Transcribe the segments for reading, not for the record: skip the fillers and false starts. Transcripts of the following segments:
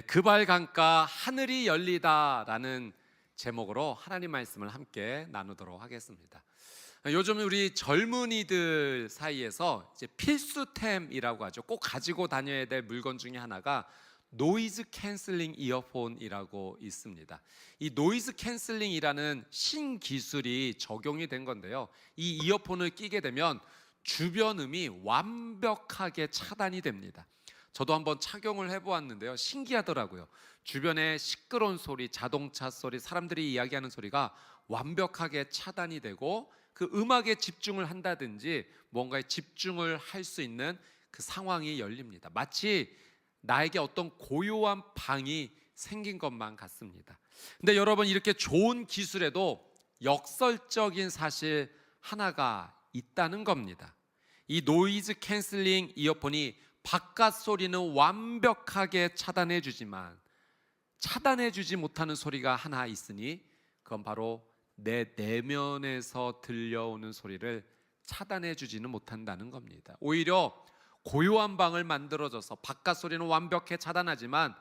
그발 강가 하늘이 열리다라는 제목으로 하나님 말씀을 함께 나누도록 하겠습니다. 요즘 우리 젊은이들 사이에서 이제 필수템이라고 하죠. 꼭 가지고 다녀야 될 물건 중에 하나가 노이즈 캔슬링 이어폰이라고 있습니다. 이 노이즈 캔슬링이라는 신기술이 적용이 된 건데요, 이 이어폰을 끼게 되면 주변 음이 완벽하게 차단이 됩니다. 저도 한번 착용을 해보았는데요, 신기하더라고요. 주변에 시끄러운 소리, 자동차 소리, 사람들이 이야기하는 소리가 완벽하게 차단이 되고, 그 음악에 집중을 한다든지 뭔가에 집중을 할 수 있는 그 상황이 열립니다. 마치 나에게 어떤 고요한 방이 생긴 것만 같습니다. 근데 여러분, 이렇게 좋은 기술에도 역설적인 사실 하나가 있다는 겁니다. 이 노이즈 캔슬링 이어폰이 바깥 소리는 완벽하게 차단해 주지만 차단해 주지 못하는 소리가 하나 있으니, 그건 바로 내 내면에서 들려오는 소리를 차단해 주지는 못한다는 겁니다. 오히려 고요한 방을 만들어줘서 바깥 소리는 완벽히 차단하지만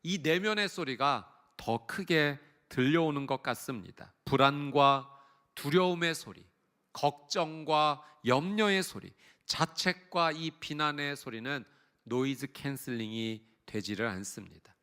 이 내면의 소리가 더 크게 들려오는 것 같습니다. 불안과 두려움의 소리, 걱정과 염려의 소리, 자책과 이 비난의 소리는 노이즈 캔슬링이 되지를 않습니다.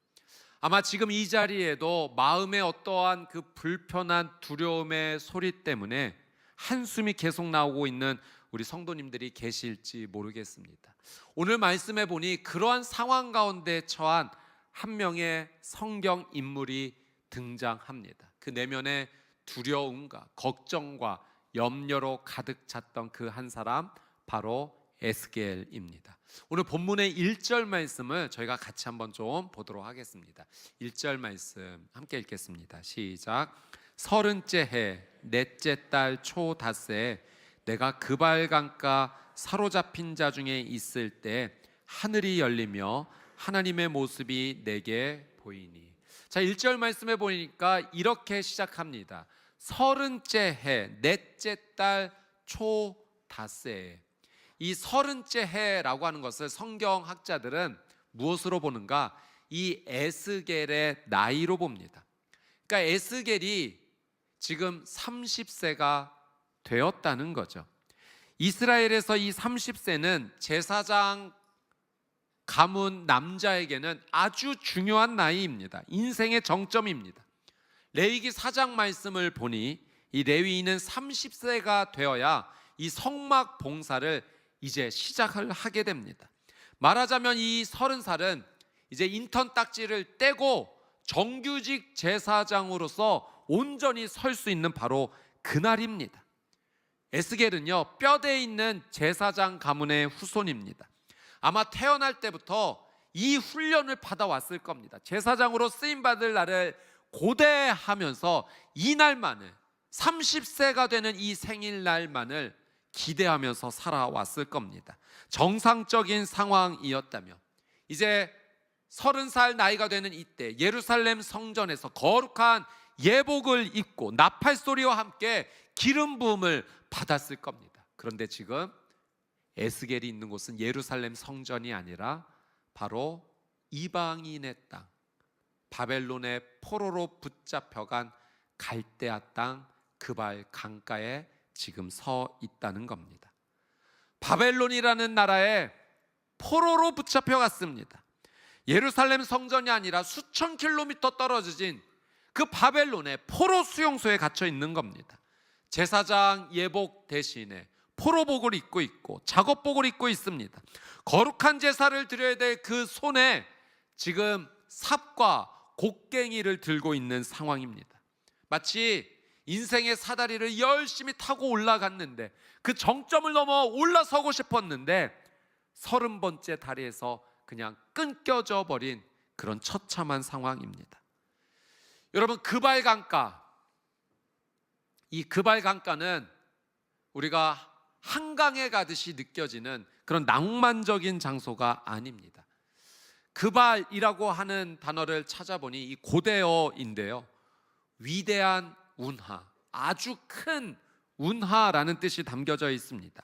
아마 지금 이 자리에도 마음의 어떠한 그 불편한 두려움의 소리 때문에 한숨이 계속 나오고 있는 우리 성도님들이 계실지 모르겠습니다. 오늘 말씀해 보니 그러한 상황 가운데 처한 한 명의 성경 인물이 등장합니다. 그 내면의 두려움과 걱정과 염려로 가득 찼던 그 한 사람, 바로 에스겔입니다. 오늘 본문의 1절 말씀을 저희가 같이 한번 좀 보도록 하겠습니다. 1절 말씀 함께 읽겠습니다. 시작. 30째 해 넷째 달 초 닷새에 내가 그발 강가 사로잡힌 자 중에 있을 때 하늘이 열리며 하나님의 모습이 내게 보이니. 자, 1절 말씀에 보니까 이렇게 시작합니다. 30째 해 넷째 달 초 닷새에. 이 30째 해라고 하는 것을 성경학자들은 무엇으로 보는가? 이 에스겔의 나이로 봅니다. 그러니까 에스겔이 지금 30세가 되었다는 거죠. 이스라엘에서 이 30세는 제사장 가문 남자에게는 아주 중요한 나이입니다. 인생의 정점입니다. 레위기 4장 말씀을 보니 이 레위인은 30세가 되어야 이 성막 봉사를 이제 시작을 하게 됩니다. 말하자면 이 30살은 이제 인턴 딱지를 떼고 정규직 제사장으로서 온전히 설 수 있는 바로 그날입니다. 에스겔은요, 뼈대 있는 제사장 가문의 후손입니다. 아마 태어날 때부터 이 훈련을 받아왔을 겁니다. 제사장으로 쓰임받을 날을 고대하면서 이 날만을, 30세가 되는 이 생일날만을 기대하면서 살아왔을 겁니다. 정상적인 상황이었다며 이제 30살 나이가 되는 이때 예루살렘 성전에서 거룩한 예복을 입고 나팔소리와 함께 기름 부음을 받았을 겁니다. 그런데 지금 에스겔이 있는 곳은 예루살렘 성전이 아니라 바로 이방인의 땅, 바벨론의 포로로 붙잡혀간 갈대아 땅 그발 강가에 지금 서 있다는 겁니다. 바벨론이라는 나라에 포로로 붙잡혀갔습니다. 예루살렘 성전이 아니라 수천 킬로미터 떨어진 그 바벨론의 포로 수용소에 갇혀 있는 겁니다. 제사장 예복 대신에 포로복을 입고 있고 작업복을 입고 있습니다. 거룩한 제사를 드려야 될 그 손에 지금 삽과 곡괭이를 들고 있는 상황입니다. 마치 인생의 사다리를 열심히 타고 올라갔는데 그 정점을 넘어 올라서고 싶었는데 30번째 다리에서 그냥 끊겨져 버린 그런 처참한 상황입니다. 여러분, 그발 강가, 이 그발 강가는 우리가 한강에 가듯이 느껴지는 그런 낭만적인 장소가 아닙니다. 그발이라고 하는 단어를 찾아보니 이 고대어인데요, 위대한 운하, 아주 큰 운하라는 뜻이 담겨져 있습니다.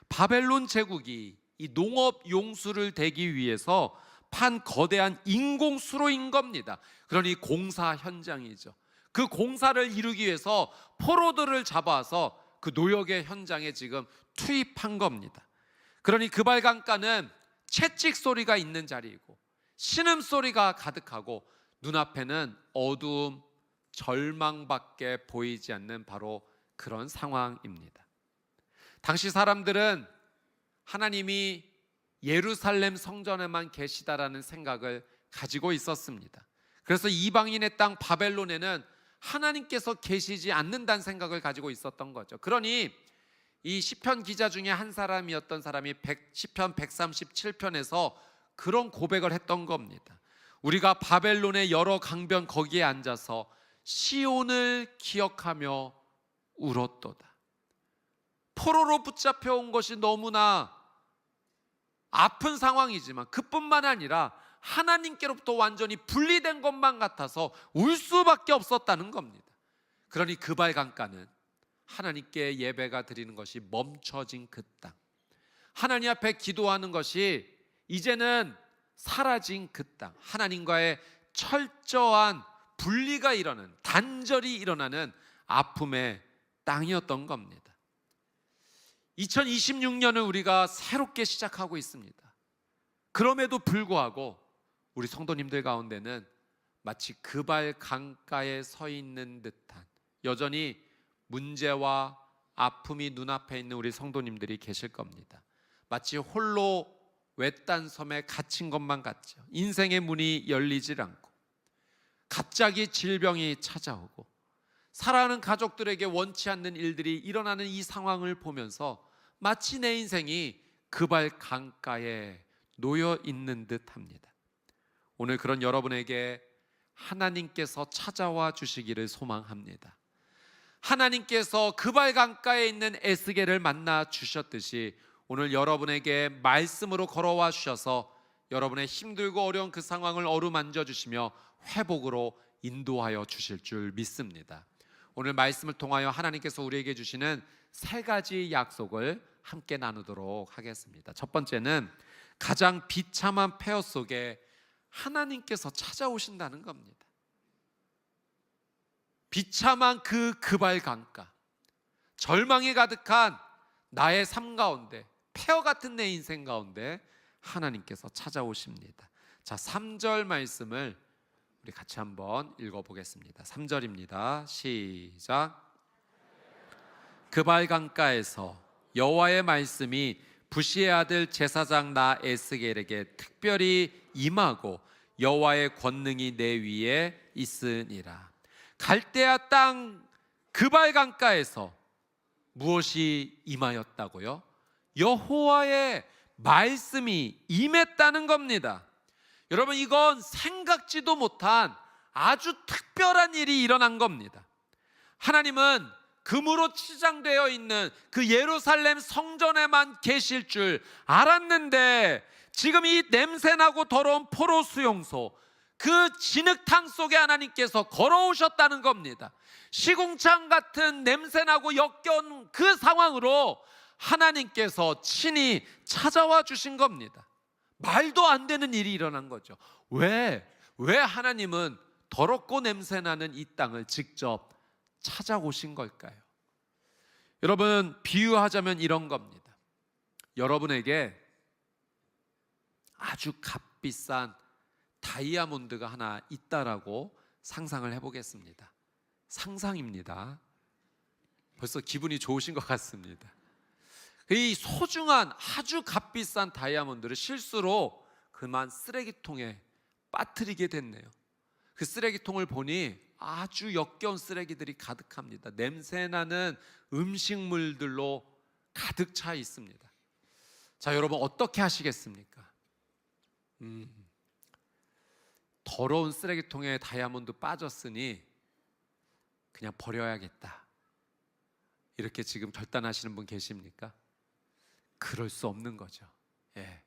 바벨론 제국이 이 농업 용수를 대기 위해서 판 거대한 인공수로인 겁니다. 그러니 공사 현장이죠. 그 공사를 이루기 위해서 포로들을 잡아서 그 노역의 현장에 지금 투입한 겁니다. 그러니 그발강가는 채찍 소리가 있는 자리이고 신음소리가 가득하고 눈앞에는 어두움, 절망밖에 보이지 않는 바로 그런 상황입니다. 당시 사람들은 하나님이 예루살렘 성전에만 계시다라는 생각을 가지고 있었습니다. 그래서 이방인의 땅 바벨론에는 하나님께서 계시지 않는다는 생각을 가지고 있었던 거죠. 그러니 이 시편 기자 중에 한 사람이었던 사람이 시편 137편에서 그런 고백을 했던 겁니다. 우리가 바벨론의 여러 강변 거기에 앉아서 시온을 기억하며 울었도다. 포로로 붙잡혀 온 것이 너무나 아픈 상황이지만 그뿐만 아니라 하나님께로부터 완전히 분리된 것만 같아서 울 수밖에 없었다는 겁니다. 그러니 그발강가는 하나님께 예배가 드리는 것이 멈춰진 그 땅, 하나님 앞에 기도하는 것이 이제는 사라진 그 땅, 하나님과의 철저한 분리가 일어나는, 단절이 일어나는 아픔의 땅이었던 겁니다. 2026년을 우리가 새롭게 시작하고 있습니다. 그럼에도 불구하고 우리 성도님들 가운데는 마치 그발 강가에 서 있는 듯한, 여전히 문제와 아픔이 눈앞에 있는 우리 성도님들이 계실 겁니다. 마치 홀로 외딴 섬에 갇힌 것만 같죠. 인생의 문이 열리질 않고 갑자기 질병이 찾아오고 사랑하는 가족들에게 원치 않는 일들이 일어나는 이 상황을 보면서 마치 내 인생이 그발 강가에 놓여 있는 듯 합니다. 오늘 그런 여러분에게 하나님께서 찾아와 주시기를 소망합니다. 하나님께서 그발 강가에 있는 에스겔을 만나 주셨듯이 오늘 여러분에게 말씀으로 걸어와 주셔서 여러분의 힘들고 어려운 그 상황을 어루만져 주시며 회복으로 인도하여 주실 줄 믿습니다. 오늘 말씀을 통하여 하나님께서 우리에게 주시는 세 가지 약속을 함께 나누도록 하겠습니다. 첫 번째는 가장 비참한 폐허 속에 하나님께서 찾아오신다는 겁니다. 비참한 그발 강가, 절망이 가득한 나의 삶 가운데, 폐허 같은 내 인생 가운데 하나님께서 찾아오십니다. 자, 3절 말씀을 우리 같이 한번 읽어보겠습니다. 3절입니다. 시작. 그발 강가에서 여호와의 말씀이 부시의 아들 제사장 나 에스겔에게 특별히 임하고 여호와의 권능이 내 위에 있으니라. 갈대아 땅 그발 강가에서 무엇이 임하였다고요? 여호와의 말씀이 임했다는 겁니다. 여러분, 이건 생각지도 못한 아주 특별한 일이 일어난 겁니다. 하나님은 금으로 치장되어 있는 그 예루살렘 성전에만 계실 줄 알았는데 지금 이 냄새나고 더러운 포로 수용소, 그 진흙탕 속에 하나님께서 걸어오셨다는 겁니다. 시궁창 같은 냄새나고 역겨운 그 상황으로 하나님께서 친히 찾아와 주신 겁니다. 말도 안 되는 일이 일어난 거죠. 왜 하나님은 더럽고 냄새나는 이 땅을 직접 찾아오신 걸까요? 여러분, 비유하자면 이런 겁니다. 여러분에게 아주 값비싼 다이아몬드가 하나 있다라고 상상을 해보겠습니다. 상상입니다. 벌써 기분이 좋으신 것 같습니다. 이 소중한 아주 값비싼 다이아몬드를 실수로 그만 쓰레기통에 빠뜨리게 됐네요. 그 쓰레기통을 보니 아주 역겨운 쓰레기들이 가득합니다. 냄새나는 음식물들로 가득 차 있습니다. 자, 여러분 어떻게 하시겠습니까? 더러운 쓰레기통에 다이아몬드 빠졌으니 그냥 버려야겠다, 이렇게 지금 결단하시는 분 계십니까? 그럴 수 없는 거죠. 예.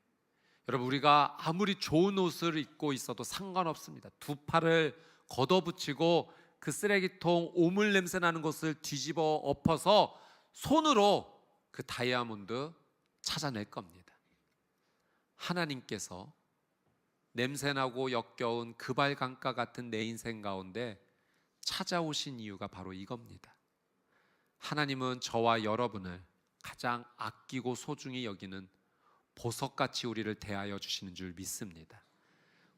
여러분, 우리가 아무리 좋은 옷을 입고 있어도 상관없습니다. 두 팔을 걷어붙이고 그 쓰레기통 오물 냄새 나는 것을 뒤집어 엎어서 손으로 그 다이아몬드 찾아낼 겁니다. 하나님께서 냄새나고 역겨운 그발강가 같은 내 인생 가운데 찾아오신 이유가 바로 이겁니다. 하나님은 저와 여러분을 가장 아끼고 소중히 여기는 보석같이 우리를 대하여 주시는 줄 믿습니다.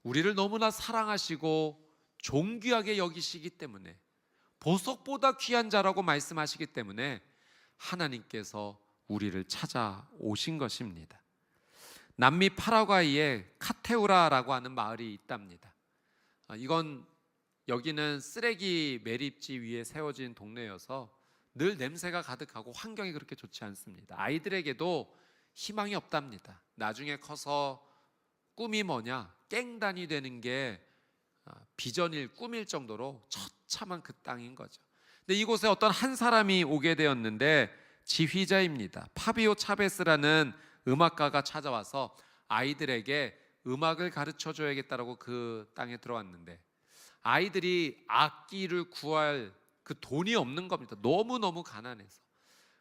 우리를 너무나 사랑하시고 존귀하게 여기시기 때문에, 보석보다 귀한 자라고 말씀하시기 때문에 하나님께서 우리를 찾아오신 것입니다. 남미 파라과이에 카테우라라고 하는 마을이 있답니다. 이건 여기는 쓰레기 매립지 위에 세워진 동네여서 늘 냄새가 가득하고 환경이 그렇게 좋지 않습니다. 아이들에게도 희망이 없답니다. 나중에 커서 꿈이 뭐냐, 깽단이 되는 게 비전일 꿈일 정도로 처참한 그 땅인 거죠. 근데 이곳에 어떤 한 사람이 오게 되었는데 지휘자입니다. 파비오 차베스라는 음악가가 찾아와서 아이들에게 음악을 가르쳐 줘야겠다라고 그 땅에 들어왔는데, 아이들이 악기를 구할 그 돈이 없는 겁니다. 너무너무 가난해서.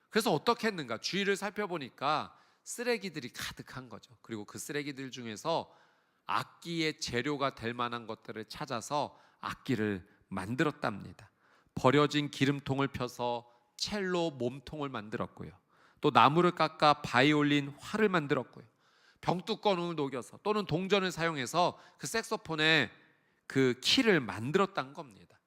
그래서 어떻게 했는가, 주위를 살펴보니까 쓰레기들이 가득한 거죠. 그리고 그 쓰레기들 중에서 악기의 재료가 될 만한 것들을 찾아서 악기를 만들었답니다. 버려진 기름통을 펴서 첼로 몸통을 만들었고요. 또 나무를 깎아 바이올린 활을 만들었고요. 병뚜껑을 녹여서 또는 동전을 사용해서 그 색소폰의 그 키를 만들었다는 겁니다.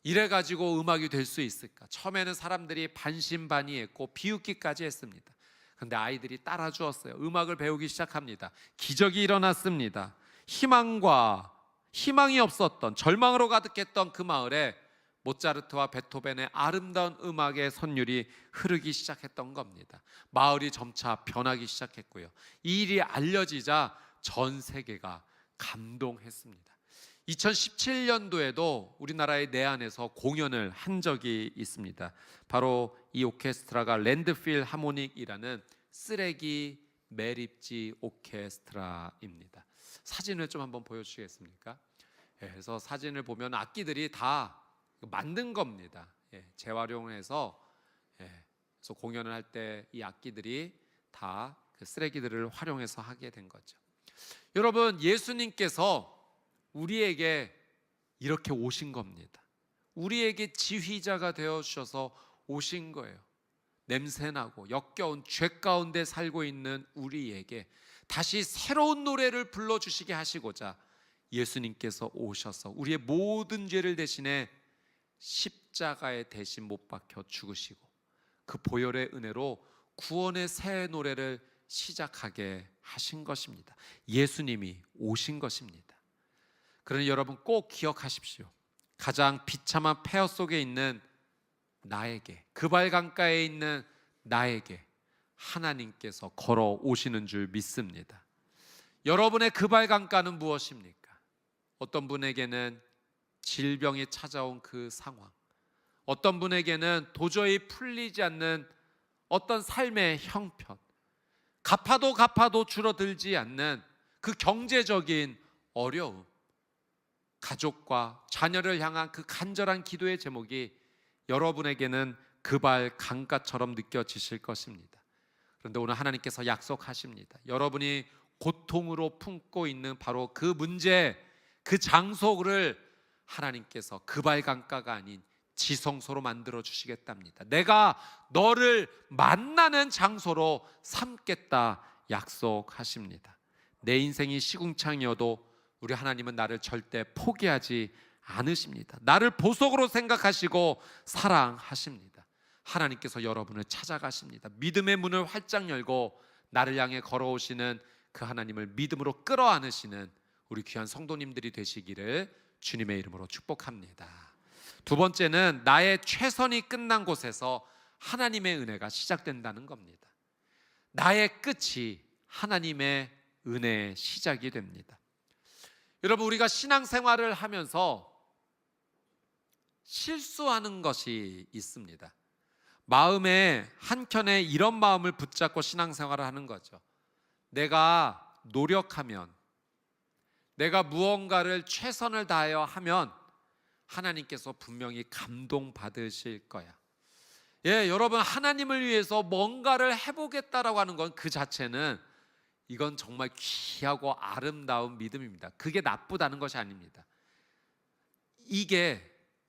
이래가지고 음악이 될 수 있을까? 처음에는 사람들이 반신반의했고 비웃기까지 했습니다. 그런데 아이들이 따라주었어요. 음악을 배우기 시작합니다. 기적이 일어났습니다. 희망이 없었던, 절망으로 가득했던 그 마을에 모차르트와 베토벤의 아름다운 음악의 선율이 흐르기 시작했던 겁니다. 마을이 점차 변하기 시작했고요. 이 일이 알려지자 전 세계가 감동했습니다. 2017년도에도 우리나라의 내안에서 공연을 한 적이 있습니다. 바로 이 오케스트라가 랜드필 하모닉이라는 쓰레기 매립지 오케스트라입니다. 사진을 좀 한번 보여주시겠습니까? 그래서 사진을 보면 악기들이 다 만든 겁니다. 재활용해서 그래서 공연을 할 때 이 악기들이 다 그 쓰레기들을 활용해서 하게 된 거죠. 여러분, 예수님께서 우리에게 이렇게 오신 겁니다. 우리에게 지휘자가 되어 주셔서 오신 거예요. 냄새나고 역겨운 죄 가운데 살고 있는 우리에게 다시 새로운 노래를 불러주시게 하시고자 예수님께서 오셔서 우리의 모든 죄를 대신해 십자가에 대신 못 박혀 죽으시고 그 보혈의 은혜로 구원의 새 노래를 시작하게 하신 것입니다. 예수님이 오신 것입니다. 그러니 여러분 꼭 기억하십시오. 가장 비참한 폐허 속에 있는 나에게, 그발강가에 있는 나에게 하나님께서 걸어오시는 줄 믿습니다. 여러분의 그발강가는 무엇입니까? 어떤 분에게는 질병이 찾아온 그 상황, 어떤 분에게는 도저히 풀리지 않는 어떤 삶의 형편, 갚아도 줄어들지 않는 그 경제적인 어려움, 가족과 자녀를 향한 그 간절한 기도의 제목이 여러분에게는 그발 강가처럼 느껴지실 것입니다. 그런데 오늘 하나님께서 약속하십니다. 여러분이 고통으로 품고 있는 바로 그 문제, 그 장소를 하나님께서 그발 강가가 아닌 지성소로 만들어 주시겠답니다. 내가 너를 만나는 장소로 삼겠다 약속하십니다. 내 인생이 시궁창이어도 우리 하나님은 나를 절대 포기하지 않으십니다. 나를 보석으로 생각하시고 사랑하십니다. 하나님께서 여러분을 찾아가십니다. 믿음의 문을 활짝 열고 나를 향해 걸어오시는 그 하나님을 믿음으로 끌어안으시는 우리 귀한 성도님들이 되시기를 주님의 이름으로 축복합니다. 두 번째는 나의 최선이 끝난 곳에서 하나님의 은혜가 시작된다는 겁니다. 나의 끝이 하나님의 은혜의 시작이 됩니다. 여러분, 우리가 신앙생활을 하면서 실수하는 것이 있습니다. 마음에 한켠에 이런 마음을 붙잡고 신앙생활을 하는 거죠. 내가 노력하면, 내가 무언가를 최선을 다하여 하면 하나님께서 분명히 감동받으실 거야. 여러분, 하나님을 위해서 뭔가를 해보겠다라고 하는 건 그 자체는 이건 정말 귀하고 아름다운 믿음입니다. 그게 나쁘다는 것이 아닙니다. 이게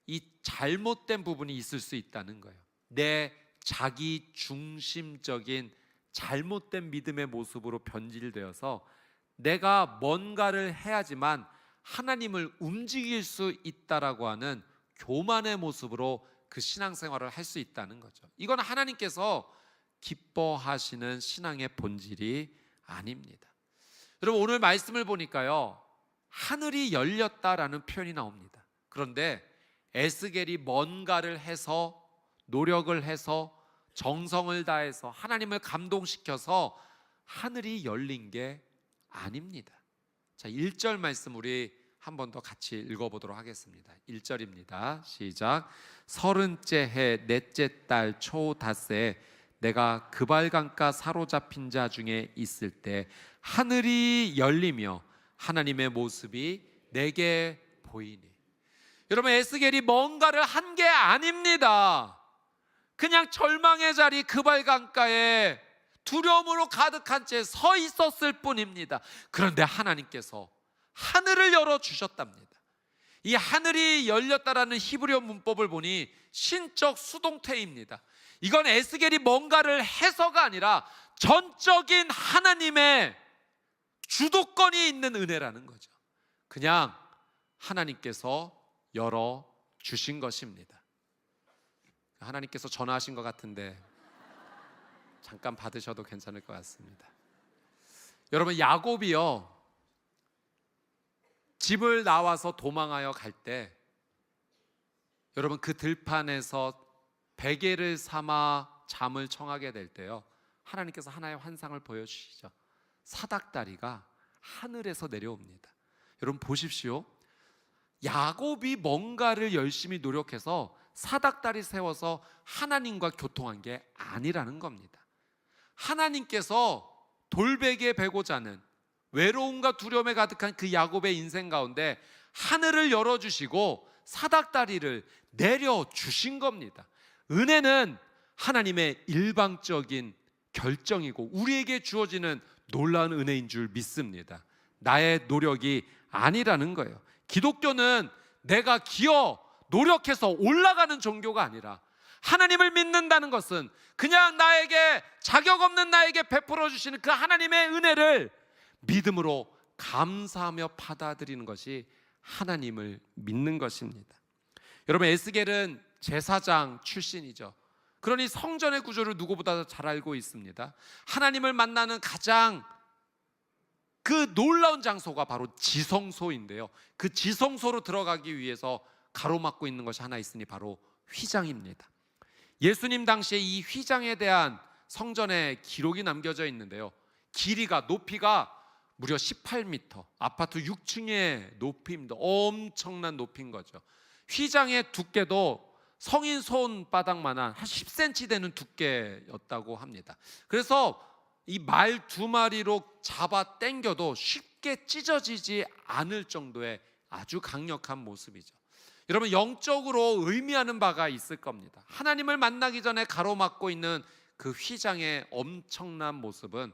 이 잘못된 부분이 있을 수 있다는 거예요. 내 자기 중심적인 잘못된 믿음의 모습으로 변질되어서 내가 뭔가를 해야지만 하나님을 움직일 수 있다라고 하는 교만의 모습으로 그 신앙생활을 할 수 있다는 거죠. 이건 하나님께서 기뻐하시는 신앙의 본질이 아닙니다. 여러분, 오늘 말씀을 보니까요, 하늘이 열렸다라는 표현이 나옵니다. 그런데 에스겔이 뭔가를 해서, 노력을 해서, 정성을 다해서 하나님을 감동시켜서 하늘이 열린 게 아닙니다. 자, 1절 말씀 우리 한 번 더 같이 읽어보도록 하겠습니다. 1절입니다. 시작. 30째 해 넷째 달 초 닷새에 내가 그발강가 사로잡힌 자 중에 있을 때 하늘이 열리며 하나님의 모습이 내게 보이니. 여러분, 에스겔이 뭔가를 한 게 아닙니다. 그냥 절망의 자리 그발강가에 두려움으로 가득한 채 서 있었을 뿐입니다. 그런데 하나님께서 하늘을 열어주셨답니다. 이 하늘이 열렸다라는 히브리어 문법을 보니 신적 수동태입니다. 이건 에스겔이 뭔가를 해서가 아니라 전적인 하나님의 주도권이 있는 은혜라는 거죠. 그냥 하나님께서 열어주신 것입니다. 하나님께서 전화하신 것 같은데 잠깐 받으셔도 괜찮을 것 같습니다. 여러분, 야곱이요, 집을 나와서 도망하여 갈 때 여러분 그 들판에서 베개를 삼아 잠을 청하게 될 때요, 하나님께서 하나의 환상을 보여주시죠. 사닥다리가 하늘에서 내려옵니다. 여러분 보십시오. 야곱이 뭔가를 열심히 노력해서 사닥다리 세워서 하나님과 교통한 게 아니라는 겁니다. 하나님께서 돌베개에 베고자 하는 외로움과 두려움에 가득한 그 야곱의 인생 가운데 하늘을 열어주시고 사닥다리를 내려주신 겁니다. 은혜는 하나님의 일방적인 결정이고 우리에게 주어지는 놀라운 은혜인 줄 믿습니다. 나의 노력이 아니라는 거예요. 기독교는 내가 기어 노력해서 올라가는 종교가 아니라, 하나님을 믿는다는 것은 그냥 나에게, 자격 없는 나에게 베풀어 주시는 그 하나님의 은혜를 믿음으로 감사하며 받아들이는 것이 하나님을 믿는 것입니다. 여러분, 에스겔은 제사장 출신이죠. 그러니 성전의 구조를 누구보다 잘 알고 있습니다. 하나님을 만나는 가장 그 놀라운 장소가 바로 지성소인데요, 그 지성소로 들어가기 위해서 가로막고 있는 것이 하나 있으니 바로 휘장입니다. 예수님 당시에 이 휘장에 대한 성전에 기록이 남겨져 있는데요, 길이가, 높이가 무려 18m, 아파트 6층의 높이입니다. 엄청난 높이인 거죠. 휘장의 두께도 성인 손바닥만한 한 10cm 되는 두께였다고 합니다. 그래서 이 말 2마리로 잡아 당겨도 쉽게 찢어지지 않을 정도의 아주 강력한 모습이죠. 여러분, 영적으로 의미하는 바가 있을 겁니다. 하나님을 만나기 전에 가로막고 있는 그 휘장의 엄청난 모습은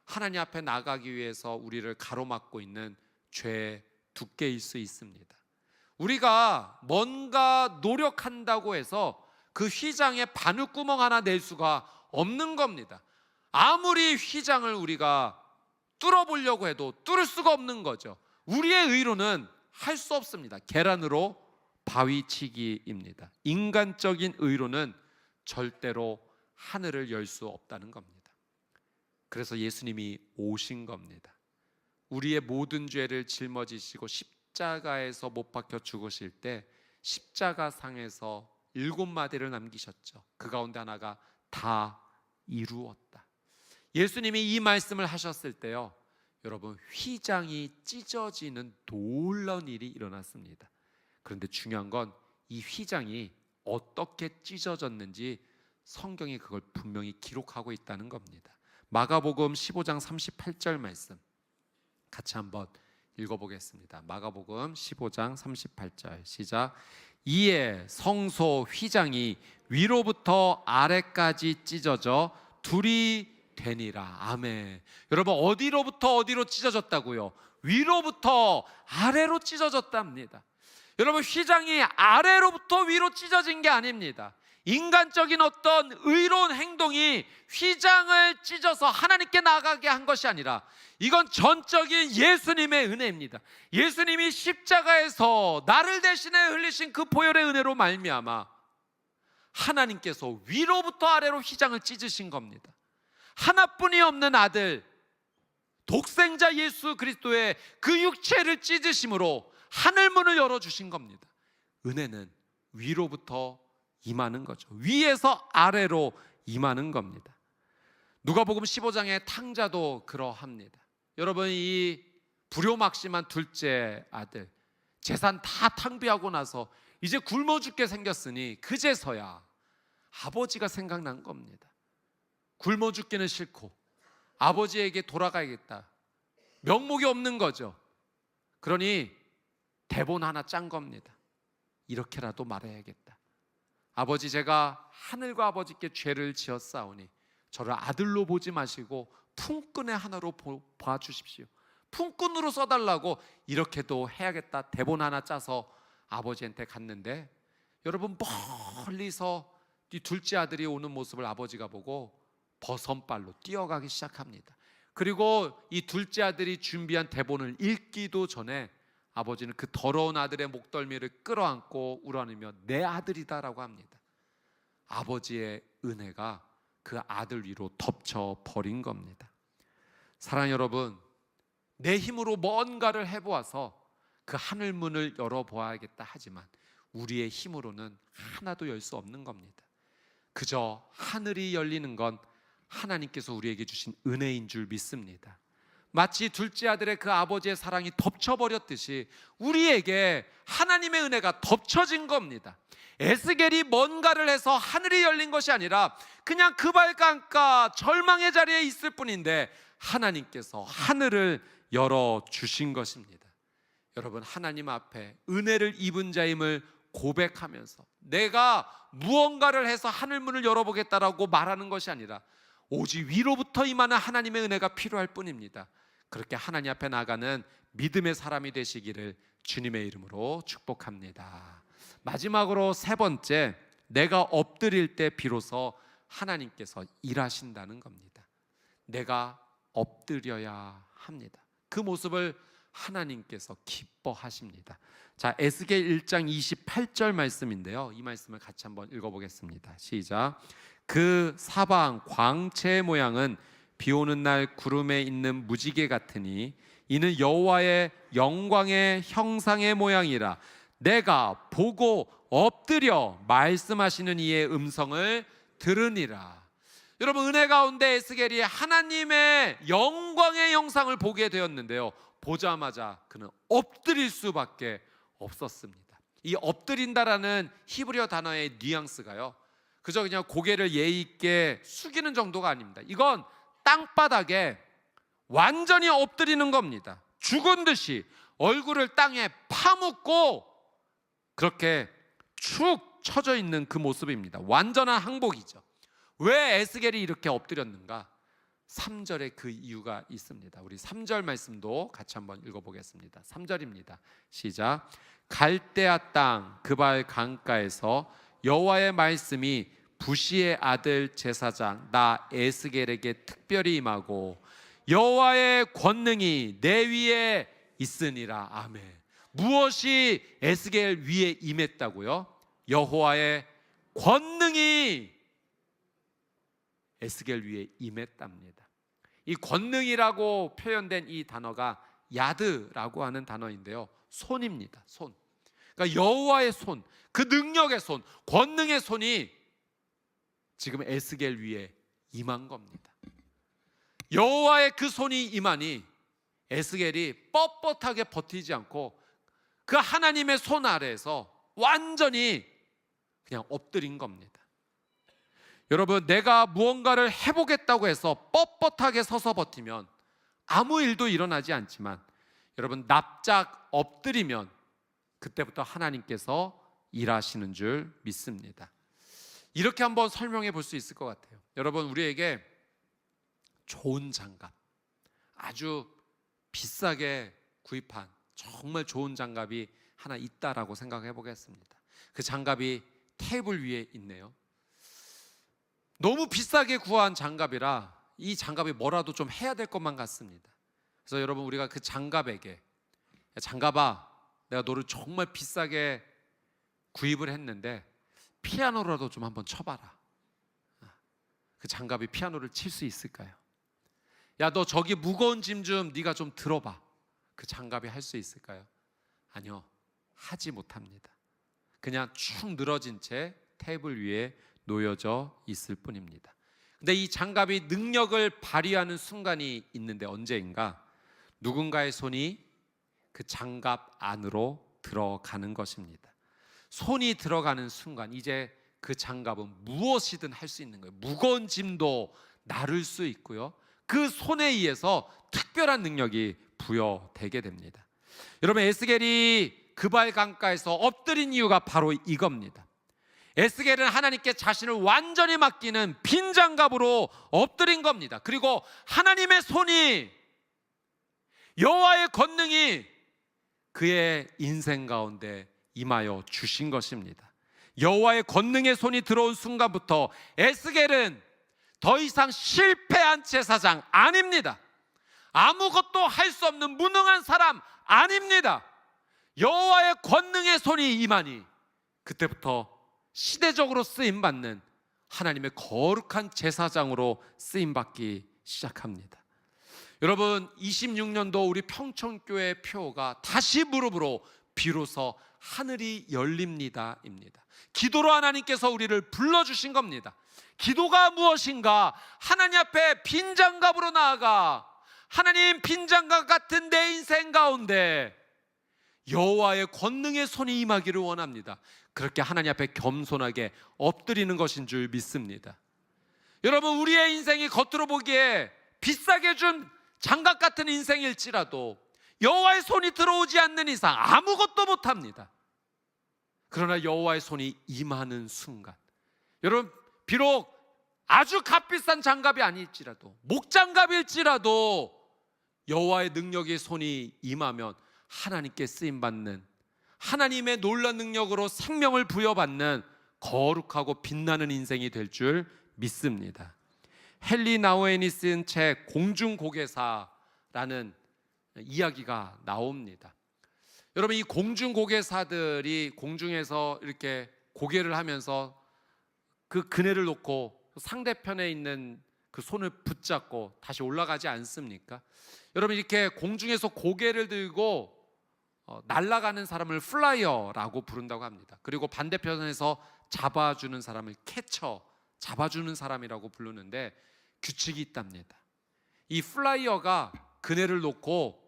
하나님 앞에 나가기 위해서 우리를 가로막고 있는 죄의 두께일 수 있습니다. 우리가 뭔가 노력한다고 해서 그 휘장에 바늘구멍 하나 낼 수가 없는 겁니다. 아무리 휘장을 우리가 뚫어보려고 해도 뚫을 수가 없는 거죠. 우리의 의로는 할 수 없습니다. 계란으로 바위치기입니다. 인간적인 의로는 절대로 하늘을 열 수 없다는 겁니다. 그래서 예수님이 오신 겁니다. 우리의 모든 죄를 짊어지시고 십자가에서 못 박혀 죽으실 때 십자가상에서 7마디를 남기셨죠. 그 가운데 하나가 다 이루었다. 예수님이 이 말씀을 하셨을 때요, 여러분, 휘장이 찢어지는 놀라운 일이 일어났습니다. 그런데 중요한 건 이 휘장이 어떻게 찢어졌는지 성경이 그걸 분명히 기록하고 있다는 겁니다. 마가복음 15장 38절 말씀 같이 한번 읽어보겠습니다. 마가복음 15장 38절 시작. 이에 성소 휘장이 위로부터 아래까지 찢어져 둘이 되니라. 아멘. 여러분, 어디로부터 어디로 찢어졌다고요? 위로부터 아래로 찢어졌답니다. 여러분, 휘장이 아래로부터 위로 찢어진 게 아닙니다. 인간적인 어떤 의로운 행동이 휘장을 찢어서 하나님께 나가게 한 것이 아니라 이건 전적인 예수님의 은혜입니다. 예수님이 십자가에서 나를 대신해 흘리신 그 보혈의 은혜로 말미암아 하나님께서 위로부터 아래로 휘장을 찢으신 겁니다. 하나뿐이 없는 아들, 독생자 예수 그리스도의 그 육체를 찢으심으로 하늘문을 열어주신 겁니다. 은혜는 위로부터 임하는 거죠. 위에서 아래로 임하는 겁니다. 누가복음 15장의 탕자도 그러합니다. 여러분, 이 불효막심한 둘째 아들, 재산 다 탕비하고 나서 이제 굶어 죽게 생겼으니 그제서야 아버지가 생각난 겁니다. 굶어 죽기는 싫고 아버지에게 돌아가야겠다. 명목이 없는 거죠. 그러니 대본 하나 짠 겁니다. 이렇게라도 말해야겠다. 아버지, 제가 하늘과 아버지께 죄를 지었사오니 저를 아들로 보지 마시고 품꾼의 하나로 봐주십시오. 품꾼으로 써달라고 이렇게도 해야겠다. 대본 하나 짜서 아버지한테 갔는데, 여러분, 멀리서 이 둘째 아들이 오는 모습을 아버지가 보고 버선발로 뛰어가기 시작합니다. 그리고 이 둘째 아들이 준비한 대본을 읽기도 전에 아버지는 그 더러운 아들의 목덜미를 끌어안고 울어안으며 내 아들이다라고 합니다. 아버지의 은혜가 그 아들 위로 덮쳐버린 겁니다. 사랑하는 여러분, 내 힘으로 뭔가를 해보아서 그 하늘문을 열어보아야겠다 하지만 우리의 힘으로는 하나도 열 수 없는 겁니다. 그저 하늘이 열리는 건 하나님께서 우리에게 주신 은혜인 줄 믿습니다. 마치 둘째 아들의 그 아버지의 사랑이 덮쳐버렸듯이 우리에게 하나님의 은혜가 덮쳐진 겁니다. 에스겔이 뭔가를 해서 하늘이 열린 것이 아니라 그냥 그발감가 절망의 자리에 있을 뿐인데 하나님께서 하늘을 열어주신 것입니다. 여러분, 하나님 앞에 은혜를 입은 자임을 고백하면서 내가 무언가를 해서 하늘문을 열어보겠다라고 말하는 것이 아니라 오직 위로부터 임하는 하나님의 은혜가 필요할 뿐입니다. 그렇게 하나님 앞에 나가는 믿음의 사람이 되시기를 주님의 이름으로 축복합니다. 마지막으로 세 번째, 내가 엎드릴 때 비로소 하나님께서 일하신다는 겁니다. 내가 엎드려야 합니다. 그 모습을 하나님께서 기뻐하십니다. 자, 에스겔 1장 28절 말씀인데요, 이 말씀을 같이 한번 읽어보겠습니다. 시작. 그 사방 광채의 모양은 비오는 날 구름에 있는 무지개 같으니 이는 여호와의 영광의 형상의 모양이라. 내가 보고 엎드려 말씀하시는 이의 음성을 들으니라. 여러분, 은혜 가운데 에스겔이 하나님의 영광의 형상을 보게 되었는데요, 보자마자 그는 엎드릴 수밖에 없었습니다. 이 엎드린다라는 히브리어 단어의 뉘앙스가요, 그저 그냥 고개를 예의 있게 숙이는 정도가 아닙니다. 이건 땅바닥에 완전히 엎드리는 겁니다. 죽은 듯이 얼굴을 땅에 파묻고 그렇게 축 처져 있는 그 모습입니다. 완전한 항복이죠. 왜 에스겔이 이렇게 엎드렸는가? 3절에 그 이유가 있습니다. 우리 3절 말씀도 같이 한번 읽어보겠습니다. 3절입니다. 시작. 갈대아 땅 그발 강가에서 여호와의 말씀이 부시의 아들 제사장 나 에스겔에게 특별히 임하고 여호와의 권능이 내 위에 있으니라. 아멘. 무엇이 에스겔 위에 임했다고요? 여호와의 권능이 에스겔 위에 임했답니다. 이 권능이라고 표현된 이 단어가 야드라고 하는 단어인데요, 손입니다. 손. 그러니까 여호와의 손, 그 능력의 손, 권능의 손이 지금 에스겔 위에 임한 겁니다. 여호와의 그 손이 임하니 에스겔이 뻣뻣하게 버티지 않고 그 하나님의 손 아래에서 완전히 그냥 엎드린 겁니다. 여러분, 내가 무언가를 해보겠다고 해서 뻣뻣하게 서서 버티면 아무 일도 일어나지 않지만, 여러분, 납작 엎드리면 그때부터 하나님께서 일하시는 줄 믿습니다. 이렇게 한번 설명해 볼 수 있을 것 같아요. 여러분, 우리에게 좋은 장갑, 아주 비싸게 구입한 정말 좋은 장갑이 하나 있다라고 생각해 보겠습니다. 그 장갑이 테이블 위에 있네요. 너무 비싸게 구한 장갑이라 이 장갑이 뭐라도 좀 해야 될 것만 같습니다. 그래서 여러분, 우리가 그 장갑에게, 장갑아, 내가 너를 정말 비싸게 구입을 했는데 피아노라도 좀 한번 쳐봐라. 그 장갑이 피아노를 칠 수 있을까요? 야, 너 저기 무거운 짐 좀 네가 좀 들어봐. 그 장갑이 할 수 있을까요? 아니요, 하지 못합니다. 그냥 축 늘어진 채 테이블 위에 놓여져 있을 뿐입니다. 근데 이 장갑이 능력을 발휘하는 순간이 있는데 언제인가? 누군가의 손이 그 장갑 안으로 들어가는 것입니다. 손이 들어가는 순간 이제 그 장갑은 무엇이든 할 수 있는 거예요. 무거운 짐도 나를 수 있고요, 그 손에 의해서 특별한 능력이 부여되게 됩니다. 여러분, 에스겔이 그발 강가에서 엎드린 이유가 바로 이겁니다. 에스겔은 하나님께 자신을 완전히 맡기는 빈 장갑으로 엎드린 겁니다. 그리고 하나님의 손이, 여호와의 권능이 그의 인생 가운데 임하여 주신 것입니다. 여호와의 권능의 손이 들어온 순간부터 에스겔은 더 이상 실패한 제사장 아닙니다. 아무것도 할 수 없는 무능한 사람 아닙니다. 여호와의 권능의 손이 임하니 그때부터 시대적으로 쓰임받는 하나님의 거룩한 제사장으로 쓰임받기 시작합니다. 여러분, 26년도 우리 평촌교회 표가 다시 무릎으로 비로소 하늘이 열립니다입니다. 기도로 하나님께서 우리를 불러주신 겁니다. 기도가 무엇인가? 하나님 앞에 빈 장갑으로 나아가 하나님, 빈 장갑 같은 내 인생 가운데 여호와의 권능의 손이 임하기를 원합니다. 그렇게 하나님 앞에 겸손하게 엎드리는 것인 줄 믿습니다. 여러분, 우리의 인생이 겉으로 보기에 비싸게 준 장갑 같은 인생일지라도 여호와의 손이 들어오지 않는 이상 아무것도 못합니다. 그러나 여호와의 손이 임하는 순간, 여러분, 비록 아주 값비싼 장갑이 아닐지라도, 목장갑일지라도 여호와의 능력의 손이 임하면 하나님께 쓰임받는, 하나님의 놀라운 능력으로 생명을 부여받는 거룩하고 빛나는 인생이 될 줄 믿습니다. 헨리 나우엔이 쓴 책 공중고개사라는 이야기가 나옵니다. 여러분, 이 공중고개사들이 공중에서 이렇게 고개를 하면서 그 그네를 놓고 상대편에 있는 그 손을 붙잡고 다시 올라가지 않습니까? 여러분, 이렇게 공중에서 고개를 들고 날아가는 사람을 플라이어라고 부른다고 합니다. 그리고 반대편에서 잡아주는 사람을 캐쳐, 잡아주는 사람이라고 부르는데 규칙이 있답니다. 이 플라이어가 그네를 놓고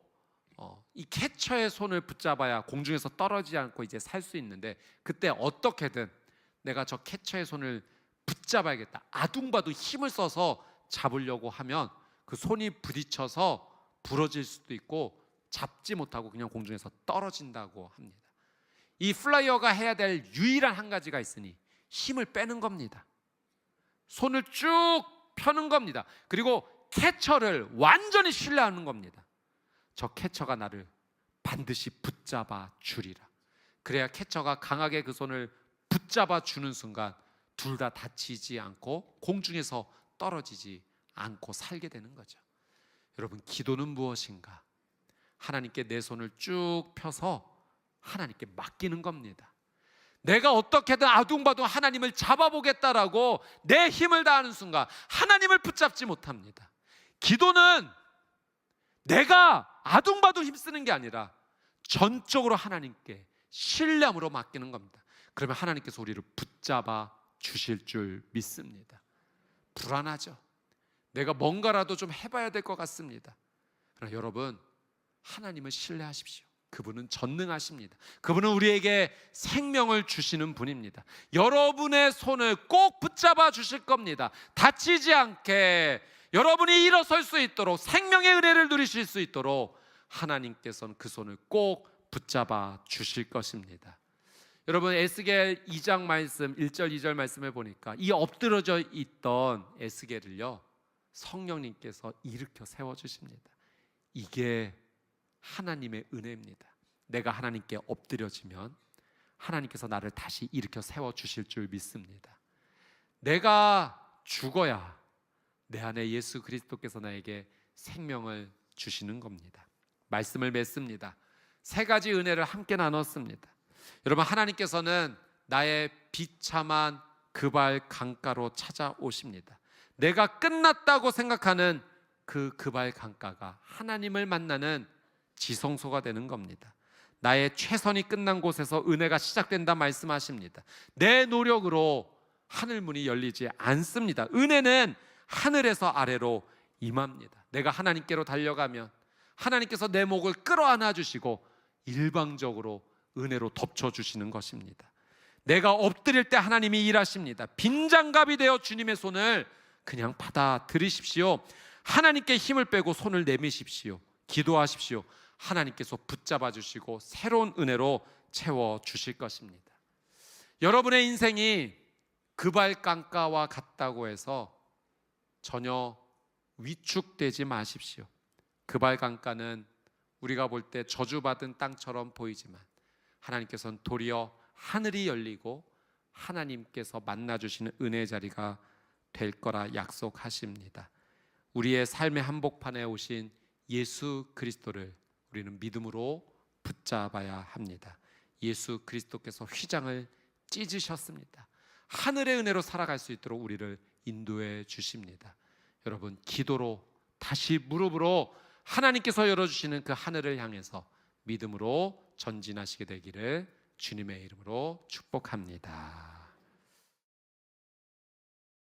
이 캐쳐의 손을 붙잡아야 공중에서 떨어지지 않고 이제 살 수 있는데, 그때 어떻게든 내가 저 캐쳐의 손을 붙잡아야겠다, 아둥바둥 힘을 써서 잡으려고 하면 그 손이 부딪혀서 부러질 수도 있고 잡지 못하고 그냥 공중에서 떨어진다고 합니다. 이 플라이어가 해야 될 유일한 한 가지가 있으니 힘을 빼는 겁니다. 손을 쭉 펴는 겁니다. 그리고 캐쳐를 완전히 신뢰하는 겁니다. 저 캐쳐가 나를 반드시 붙잡아 주리라. 그래야 캐쳐가 강하게 그 손을 붙잡아 주는 순간 둘 다 다치지 않고 공중에서 떨어지지 않고 살게 되는 거죠. 여러분, 기도는 무엇인가? 하나님께 내 손을 쭉 펴서 하나님께 맡기는 겁니다. 내가 어떻게든 아둥바둥 하나님을 잡아보겠다라고 내 힘을 다하는 순간 하나님을 붙잡지 못합니다. 기도는 내가 아둥바둥 힘쓰는 게 아니라 전적으로 하나님께 신뢰함으로 맡기는 겁니다. 그러면 하나님께서 우리를 붙잡아 주실 줄 믿습니다. 불안하죠? 내가 뭔가라도 좀 해봐야 될 것 같습니다. 그러나 여러분, 하나님을 신뢰하십시오. 그분은 전능하십니다. 그분은 우리에게 생명을 주시는 분입니다. 여러분의 손을 꼭 붙잡아 주실 겁니다. 다치지 않게 여러분이 일어설 수 있도록, 생명의 은혜를 누리실 수 있도록 하나님께서는 그 손을 꼭 붙잡아 주실 것입니다. 여러분, 에스겔 2장 말씀 1절 2절 말씀을 보니까 이 엎드러져 있던 에스겔을요, 성령님께서 일으켜 세워주십니다. 이게 하나님의 은혜입니다. 내가 하나님께 엎드려지면 하나님께서 나를 다시 일으켜 세워주실 줄 믿습니다. 내가 죽어야 내 안에 예수 그리스도께서 나에게 생명을 주시는 겁니다. 말씀을 맺습니다. 세 가지 은혜를 함께 나눴습니다. 여러분, 하나님께서는 나의 비참한 그발 강가로 찾아오십니다. 내가 끝났다고 생각하는 그 그발 강가가 하나님을 만나는 지성소가 되는 겁니다. 나의 최선이 끝난 곳에서 은혜가 시작된다 말씀하십니다. 내 노력으로 하늘 문이 열리지 않습니다. 은혜는 하늘에서 아래로 임합니다. 내가 하나님께로 달려가면 하나님께서 내 목을 끌어안아 주시고 일방적으로 은혜로 덮쳐주시는 것입니다. 내가 엎드릴 때 하나님이 일하십니다. 빈장갑이 되어 주님의 손을 그냥 받아들이십시오. 하나님께 힘을 빼고 손을 내미십시오. 기도하십시오. 하나님께서 붙잡아 주시고 새로운 은혜로 채워주실 것입니다. 여러분의 인생이 그발강가와 같다고 해서 전혀 위축되지 마십시오. 그발강가는 우리가 볼 때 저주받은 땅처럼 보이지만 하나님께서는 도리어 하늘이 열리고 하나님께서 만나주시는 은혜의 자리가 될 거라 약속하십니다. 우리의 삶의 한복판에 오신 예수 그리스도를 우리는 믿음으로 붙잡아야 합니다. 예수 그리스도께서 휘장을 찢으셨습니다. 하늘의 은혜로 살아갈 수 있도록 우리를 인도해 주십니다. 여러분, 기도로 다시 무릎으로 하나님께서 열어주시는 그 하늘을 향해서 믿음으로 전진하시게 되기를 주님의 이름으로 축복합니다.